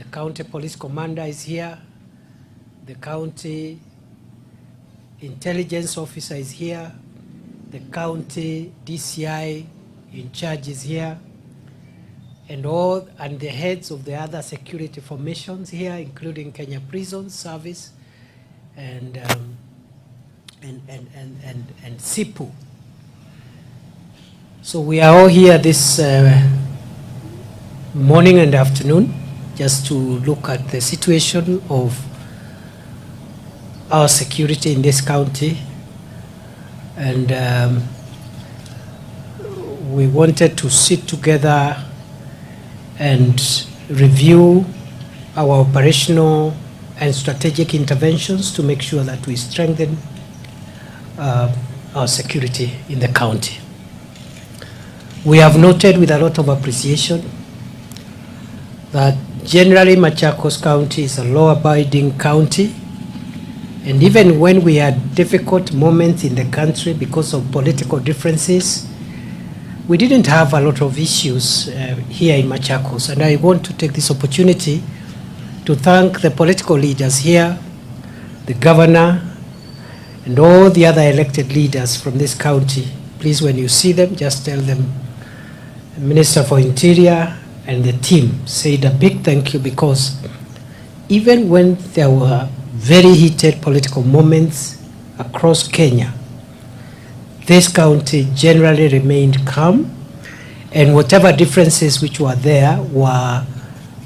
county police commander is here. The county intelligence officer is here. The county DCI in charge is here. And the heads of the other security formations here, including Kenya Prison Service and SIPU. So we are all here this morning and afternoon just to look at the situation of our security in this county. And we wanted to sit together and review our operational and strategic interventions to make sure that we strengthen our security in the county. We have noted with a lot of appreciation that generally Machakos County is a law-abiding county, and even when we had difficult moments in the country because of political differences, we didn't have a lot of issues here in Machakos. And I want to take this opportunity to thank the political leaders here, the governor, and all the other elected leaders from this county. Please, when you see them, just tell them, Minister for Interior and the team said a big thank you, because even when there were very heated political moments across Kenya, this county generally remained calm, and whatever differences which were there were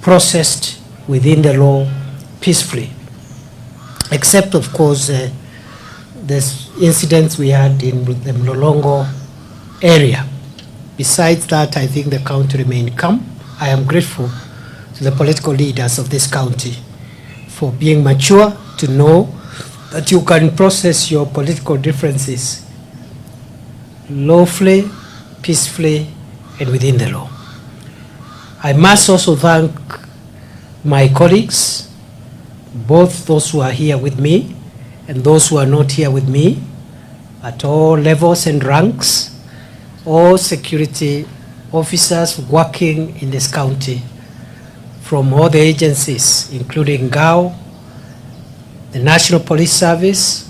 processed within the law peacefully, except of course the incidents we had in the Mlolongo area. Besides that, I think the county remained calm. I am grateful to the political leaders of this county for being mature to know that you can process your political differences lawfully, peacefully, and within the law. I must also thank my colleagues, both those who are here with me and those who are not here with me, at all levels and ranks, all security officers working in this county from all the agencies, including GAO, the National Police Service,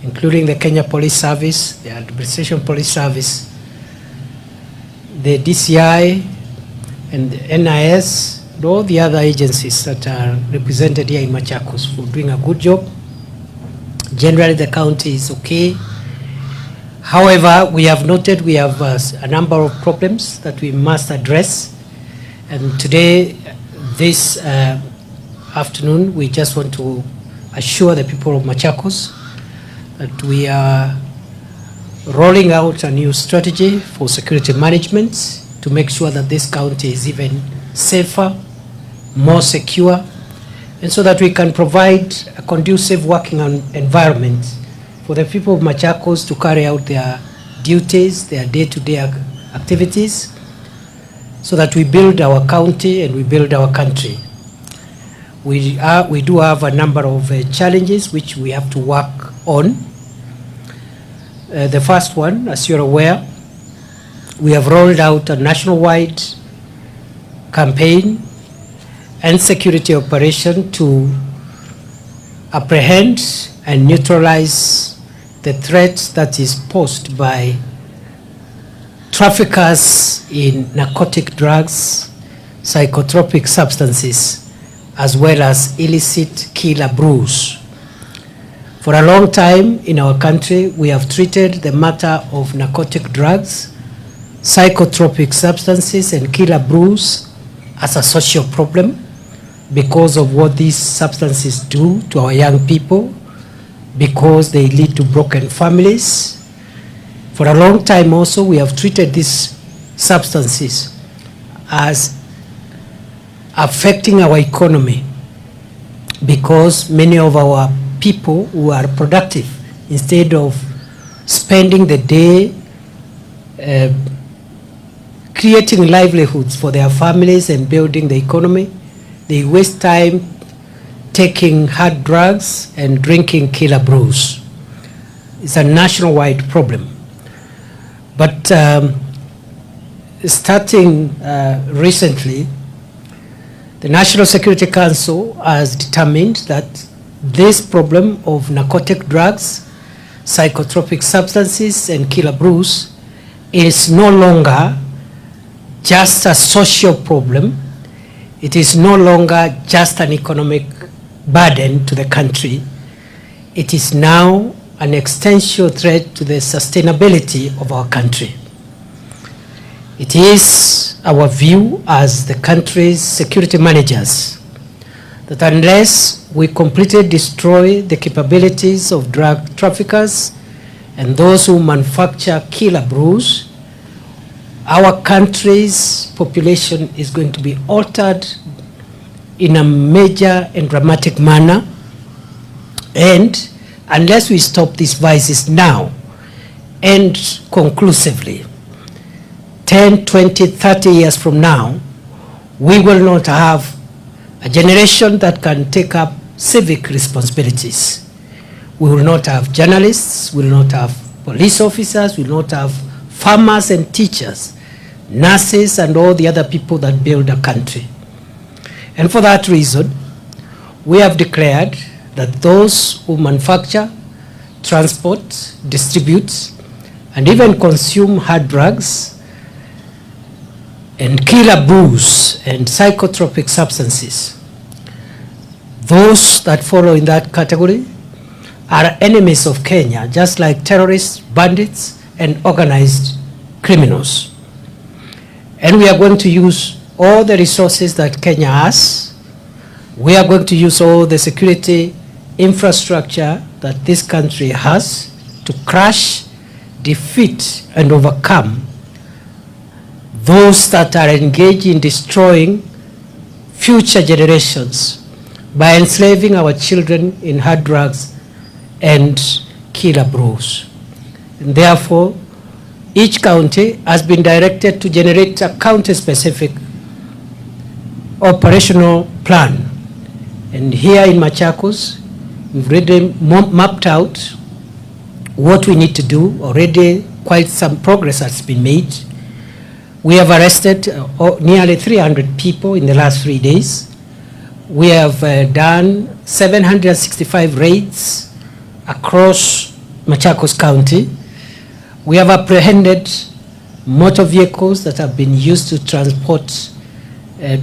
including the Kenya Police Service, the Administration Police Service, the DCI, and the NIS, and all the other agencies that are represented here in Machakos for doing a good job. Generally, the county is okay. However, we have noted we have a number of problems that we must address. And today, this afternoon, we just want to assure the people of Machakos that we are rolling out a new strategy for security management to make sure that this county is even safer, more secure, and so that we can provide a conducive working environment for the people of Machakos to carry out their duties, their day-to-day activities, so that we build our county and we build our country. We do have a number of challenges which we have to work on. The first one, as you're aware, we have rolled out a nationwide campaign and security operation to apprehend and neutralize the threat that is posed by traffickers in narcotic drugs, psychotropic substances, as well as illicit killer brews. For a long time in our country, we have treated the matter of narcotic drugs, psychotropic substances, and killer brews as a social problem because of what these substances do to our young people, because they lead to broken families. For a long time also, we have treated these substances as affecting our economy, because many of our people who are productive, instead of spending the day creating livelihoods for their families and building the economy, they waste time taking hard drugs and drinking killer brews. It's a nationwide problem. But starting recently, The National Security Council has determined that this problem of narcotic drugs, psychotropic substances, and killer brews is no longer just a social problem. It is no longer just an economic burden to the country. It is now an existential threat to the sustainability of our country. It is our view as the country's security managers that unless we completely destroy the capabilities of drug traffickers and those who manufacture killer brews, our country's population is going to be altered in a major and dramatic manner. And unless we stop these vices now and conclusively, 10, 20, 30 years from now, we will not have a generation that can take up civic responsibilities. We will not have journalists, we will not have police officers, we will not have farmers and teachers, nurses, and all the other people that build a country. And for that reason, we have declared that those who manufacture, transport, distribute, and even consume hard drugs and killer brews and psychotropic substances, those that follow in that category are enemies of Kenya, just like terrorists, bandits, and organized criminals. And we are going to use all the resources that Kenya has. We are going to use all the security infrastructure that this country has to crush, defeat, and overcome those that are engaged in destroying future generations by enslaving our children in hard drugs and killer brews. And therefore, each county has been directed to generate a county-specific operational plan. And here in Machakos, we've already mapped out what we need to do. Already quite some progress has been made. We have arrested nearly 300 people in the last 3 days. We have done 765 raids across Machakos County. We have apprehended motor vehicles that have been used to transport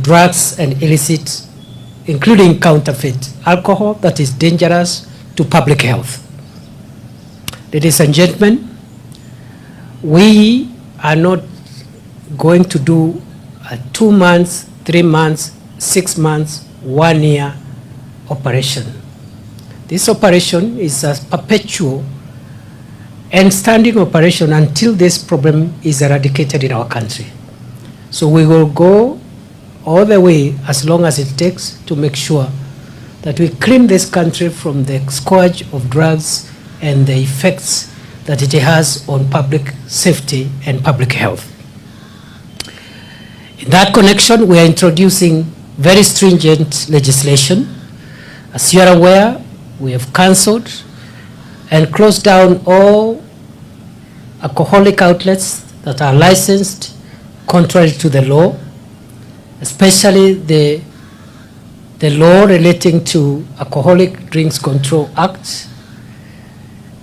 drugs and illicit, including counterfeit alcohol that is dangerous to public health. Ladies and gentlemen, we are not going to do a 2 months, 3 months, 6 months, 1 year operation. This operation is a perpetual and standing operation until this problem is eradicated in our country. So we will go all the way as long as it takes to make sure that we clean this country from the scourge of drugs and the effects that it has on public safety and public health. In that connection, we are introducing very stringent legislation. As you are aware, we have cancelled and closed down all alcoholic outlets that are licensed contrary to the law, especially the law relating to Alcoholic Drinks Control Act.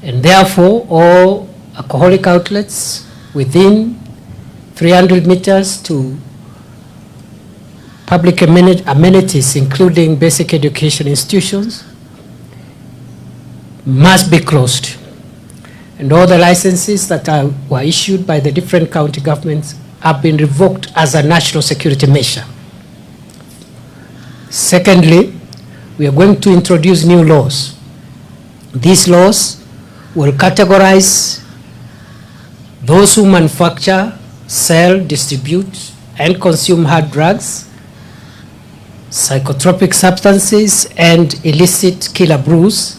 And therefore, all alcoholic outlets within 300 meters to public amenities, including basic education institutions, must be closed. And all the licenses that were issued by the different county governments have been revoked as a national security measure. Secondly, we are going to introduce new laws. These laws will categorize those who manufacture, sell, distribute, and consume hard drugs, psychotropic substances, and illicit killer brews.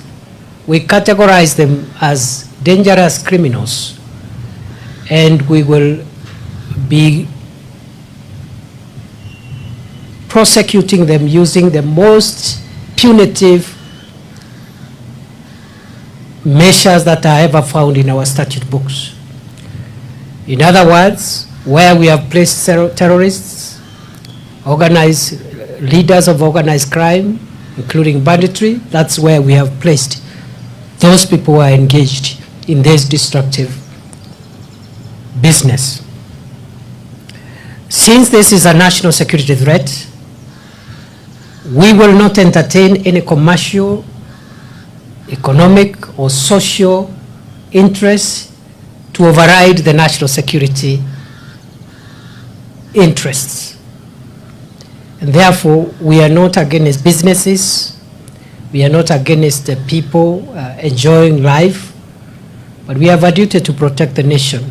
We categorize them as dangerous criminals, and we will be prosecuting them using the most punitive measures that are ever found in our statute books. In other words, where we have placed terrorists, organized leaders of organized crime, including banditry. That's where we have placed those people who are engaged in this destructive business. Since this is a national security threat, we will not entertain any commercial, economic, or social interests to override the national security interests. And therefore, we are not against businesses, we are not against the people enjoying life, but we have a duty to protect the nation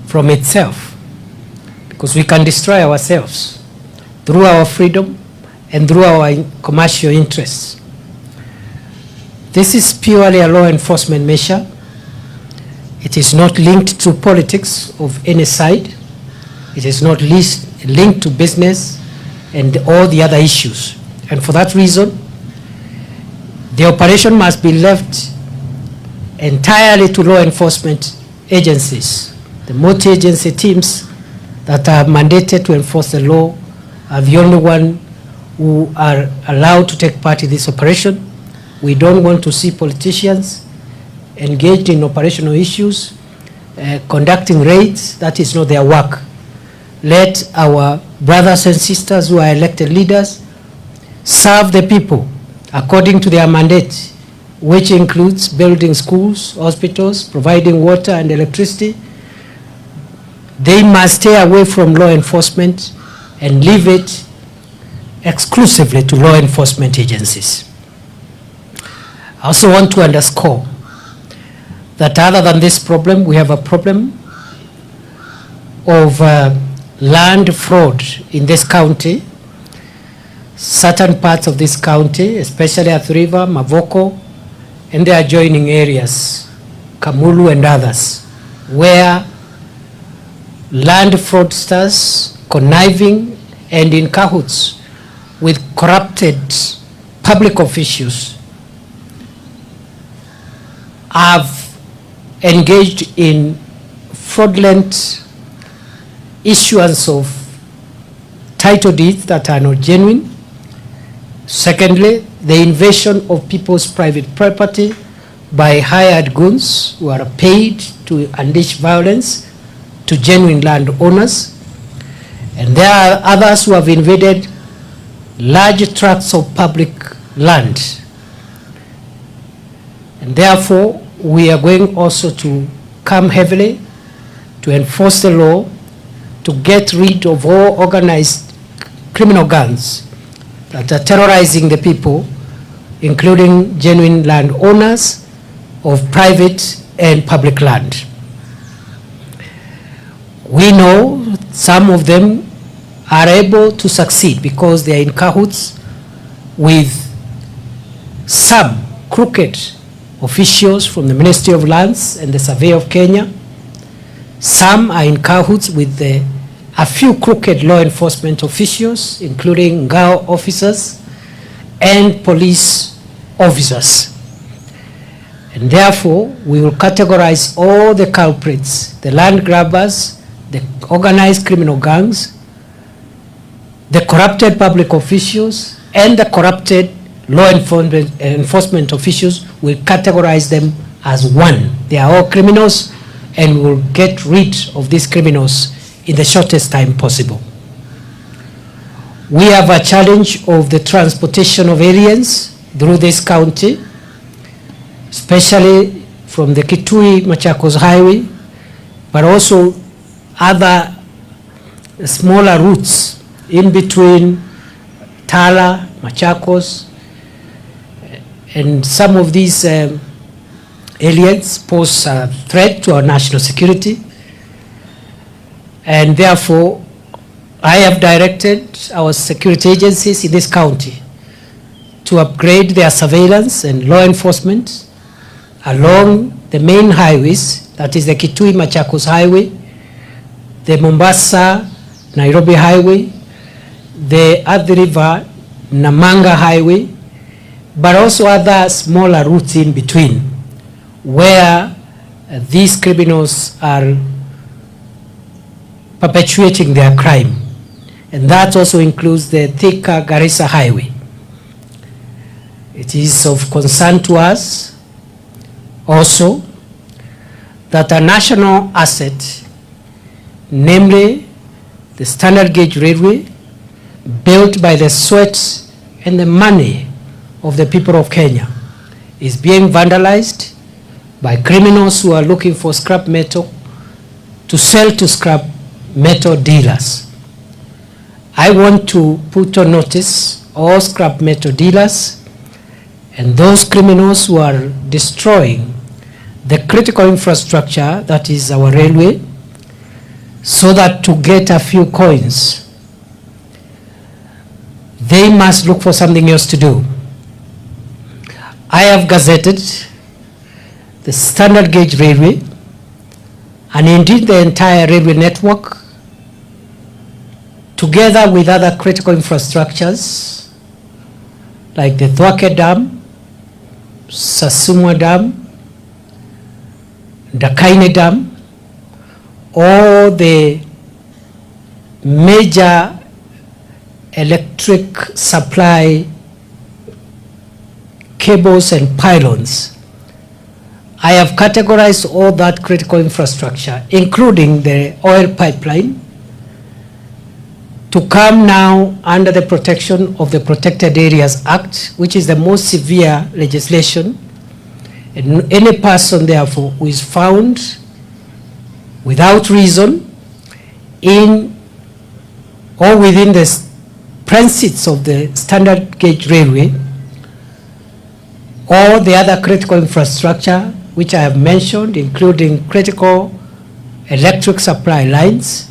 from itself, because we can destroy ourselves through our freedom and through our commercial interests. This is purely a law enforcement measure. It is not linked to politics of any side. It is not linked to business and all the other issues. And for that reason, the operation must be left entirely to law enforcement agencies. The multi-agency teams that are mandated to enforce the law are the only one who are allowed to take part in this operation. We don't want to see politicians engaged in operational issues, conducting raids. That is not their work. Let our brothers and sisters who are elected leaders serve the people according to their mandate, which includes building schools, hospitals, providing water and electricity. They must stay away from law enforcement and leave it exclusively to law enforcement agencies. I also want to underscore that other than this problem, we have a problem of land fraud in this county. Certain parts of this county, especially Athi River, Mavoko, and the adjoining areas, Kamulu and others, where land fraudsters conniving and in cahoots with corrupted public officials have engaged in fraudulent issuance of title deeds that are not genuine. Secondly, the invasion of people's private property by hired goons who are paid to unleash violence to genuine landowners. And there are others who have invaded large tracts of public land. And therefore, we are going also to come heavily to enforce the law, to get rid of all organized criminal gangs that are terrorizing the people, including genuine landowners of private and public land. We know some of them are able to succeed because they are in cahoots with some crooked officials from the Ministry of Lands and the Survey of Kenya. Some are in cahoots with a few crooked law enforcement officials, including Ngao officers and police officers. And therefore, we will categorize all the culprits, the land grabbers, the organized criminal gangs, the corrupted public officials, and the corrupted law enforcement officials. Will categorize them as one. They are all criminals, and we will get rid of these criminals in the shortest time possible. We have a challenge of the transportation of aliens through this county, especially from the Kitui-Machakos highway, but also other smaller routes in between Tala, Machakos, and some of these aliens pose a threat to our national security. And therefore, I have directed our security agencies in this county to upgrade their surveillance and law enforcement along the main highways, that is the Kitui-Machakos highway, the Mombasa-Nairobi highway, the Athi River Namanga highway, but also other smaller routes in between where these criminals are perpetuating their crime. and that also includes the Thika Garissa Highway. It is of concern to us also that a national asset, namely the standard gauge railway, built by the sweat and the money of the people of Kenya, is being vandalized by criminals who are looking for scrap metal to sell to scrap metal dealers. I want to put on notice all scrap metal dealers and those criminals who are destroying the critical infrastructure that is our railway, so that to get a few coins, they must look for something else to do. I have gazetted the standard gauge railway and indeed the entire railway network, together with other critical infrastructures like the Thwake Dam, Sasumwa Dam, Dakaine Dam, all the major electric supply cables and pylons. I have categorized all that critical infrastructure, including the oil pipeline, to come now under the protection of the Protected Areas Act, which is the most severe legislation. And any person, therefore, who is found without reason in or within the premises of the standard gauge railway or the other critical infrastructure which I have mentioned, including critical electric supply lines,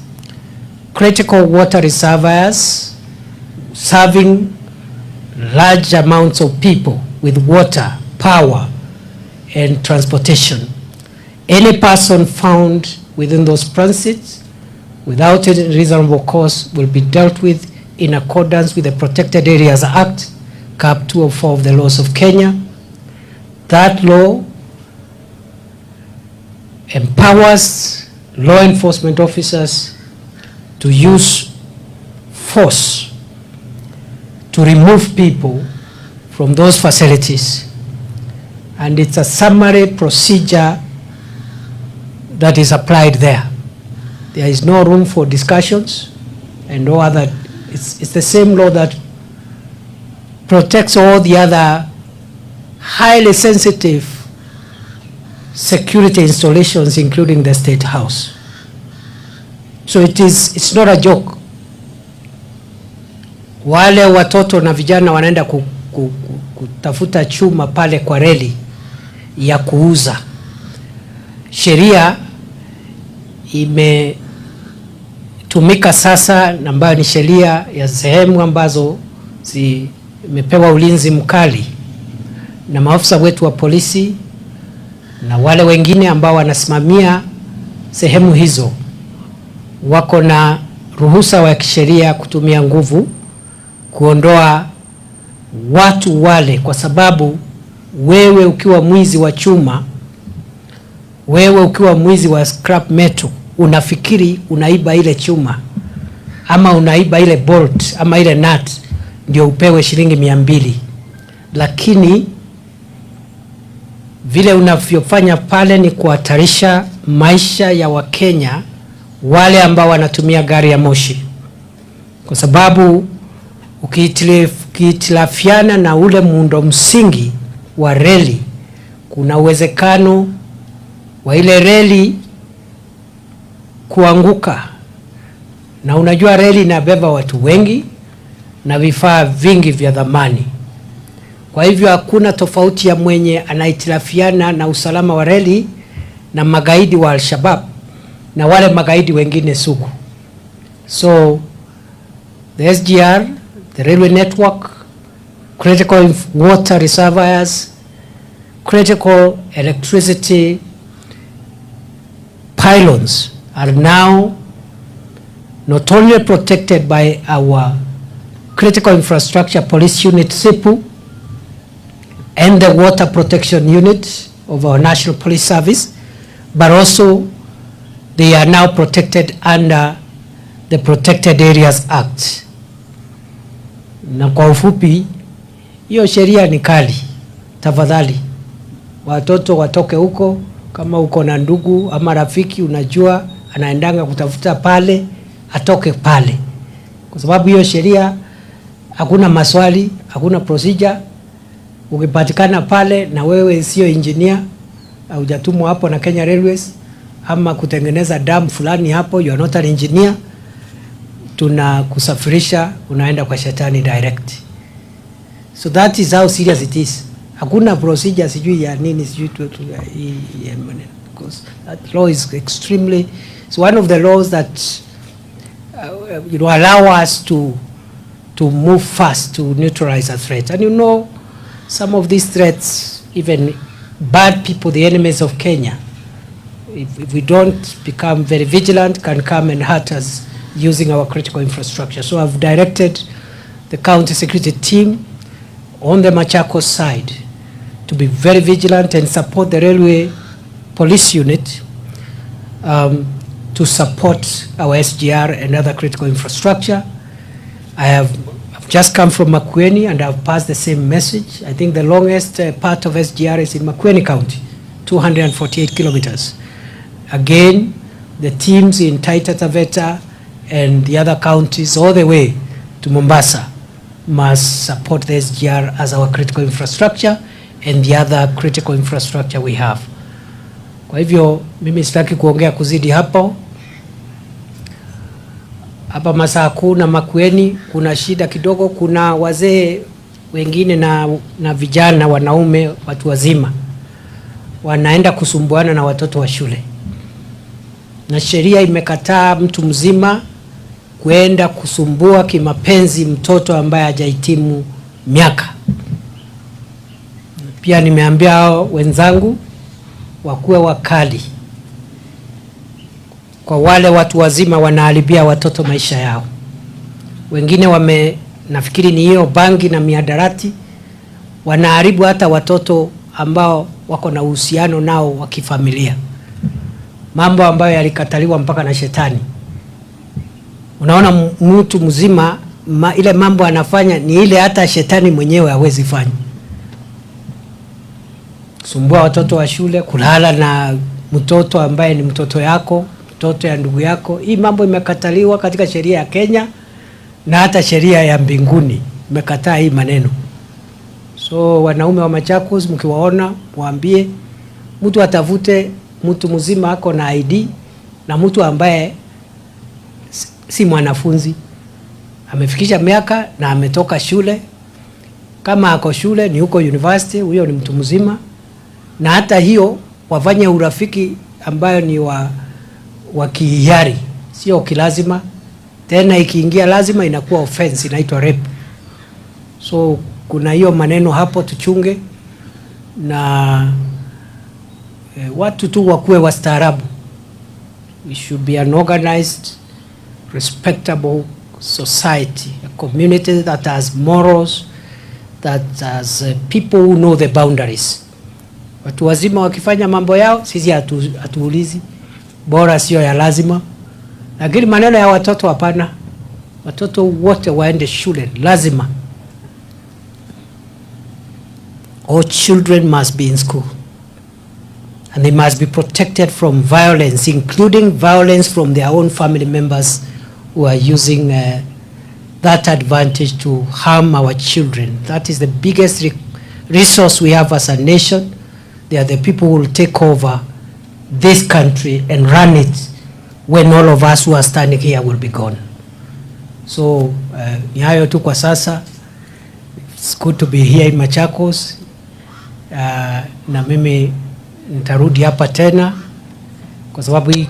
critical water reservoirs serving large amounts of people with water, power, and transportation. Any person found within those premises without any reasonable cause will be dealt with in accordance with the Protected Areas Act, Cap 204 of the laws of Kenya. That law empowers law enforcement officers to use force to remove people from those facilities. And it's a summary procedure that is applied there. There is no room for discussions and no other. It's the same law that protects all the other highly sensitive security installations, including the State House. So it's not a joke. Wale watoto na vijana wanaenda kutafuta chuma pale kwa reli ya kuuza. Sheria imetumika sasa, ambayo ni sheria ya sehemu ambazo zimepewa ulinzi mkali na maafisa wetu wa polisi na wale wengine ambao wanasimamia sehemu hizo wako na ruhusa wa kisheria kutumia nguvu kuondoa watu wale, kwa sababu wewe ukiwa mwizi wa chuma, wewe ukiwa mwizi wa scrap metal, unafikiri unaiba ile chuma ama unaiba ile bolt ama ile nut ndio upewe shilingi 200, lakini vile unavyofanya pale ni kuhatarisha maisha ya Wakenya wale ambao wanatumia gari ya moshi, kwa sababu ukihitilafiana na ule muundo msingi wa reli, kuna uwezekano wa ile reli kuanguka. Na unajua reli inabeba watu wengi na vifaa vingi vya dhamani. Kwa hivyo hakuna tofauti ya mwenye anahitilafiana na usalama wa reli na magaidi wa Al-Shabaab na wale magaidi wengine sugu. So the SGR, the railway network, critical water reservoirs, critical electricity pylons are now not only protected by our critical infrastructure police unit SIPU and the water protection unit of our National Police Service, but also they are now protected under the Protected Areas Act. Na kwa ufupi, hiyo sheria ni kali. Tafadhali watoto watoke huko. Kama uko na ndugu ama rafiki unajua anaendanga kutafuta pale, atoke pale. Kwa sababu hiyo sheria hakuna maswali, hakuna procedure. Ukipatikana pale na wewe sio engineer, hujatumwa hapo na Kenya Railways ama kutengeneza dam fulani hapo, you are not an engineer, tunakusafirisha unaenda kwa shetani direct. So that is how serious it is. Hakuna procedure sijui ya nini sijui because that law is extremely, it's one of the laws that allow us to move fast to neutralize a threat. And you know, some of these threats, even bad people, the enemies of Kenya, if we don't become very vigilant, can come and hurt us using our critical infrastructure. So I've directed the county security team on the Machakos side to be very vigilant and support the railway police unit to support our SGR and other critical infrastructure. I've just come from Makueni and I've passed the same message. I think the longest part of SGR is in Makueni County, 248 kilometers. Again, the teams in Taita Taveta and the other counties all the way to Mombasa must support the SGR as our critical infrastructure and the other critical infrastructure we have. Kwa hivyo mimi sitaki kuongea kuzidi hapo. Hapa Masaku na Makueni kuna shida kidogo, kuna wazee wengine na vijana wanaume watu wazima wanaenda kusumbuana na watoto wa shule. Na sheria imekataa mtu mzima kuenda kusumbua kimapenzi mtoto ambaye hajahitimu miaka. Pia nimeambia wenzangu wakuwe wakali kwa wale watu wazima wanaharibia watoto maisha yao. Wengine nafikiri ni hiyo bangi na miadarati, wanaharibu hata watoto ambao wako na uhusiano nao wa kifamilia. Mambo ambayo yalikataliwa mpaka na shetani. Unaona mtu mzima ile mambo anafanya ni ile hata shetani mwenyewe hawezi fanya. Sumbua watoto wa shule, kulala na mtoto ambaye ni mtoto yako, mtoto ya ndugu yako. Hii mambo imekataliwa katika sheria ya Kenya na hata sheria ya mbinguni imekataa hii maneno. So wanaume wa Machakos mkiwaona mwambie mtu atafute mtu mzima ako na ID na mtu ambaye si mwanafunzi, amefikisha miaka na ametoka shule. Kama ako shule ni huko university, huyo ni mtu mzima. Na hata hiyo wafanye urafiki ambayo ni wa kihiari, sio kilazima. Tena ikiingia lazima inakuwa offense, inaitwa rape. So kuna hiyo maneno hapo tuchunge, na watu tu wakuwe wastaarabu. We should be an organized, respectable society, a community that has morals, that has people who know the boundaries. Watu wazima wakifanya mambo yao, sisi hatuulizi, bora sio ya lazima. Lakini maneno ya watoto hapana. Watoto wote waende shule, lazima. All children must be in school. And they must be protected from violence, including violence from their own family members who are using that advantage to harm our children. That is the biggest resource we have as a nation. They are the people who will take over this country and run it when all of us who are standing here will be gone. So, ni hayo tu kwa sasa. It's good to be here in Machakos. Na mimi nitarudi hapa tena kwa sababu hii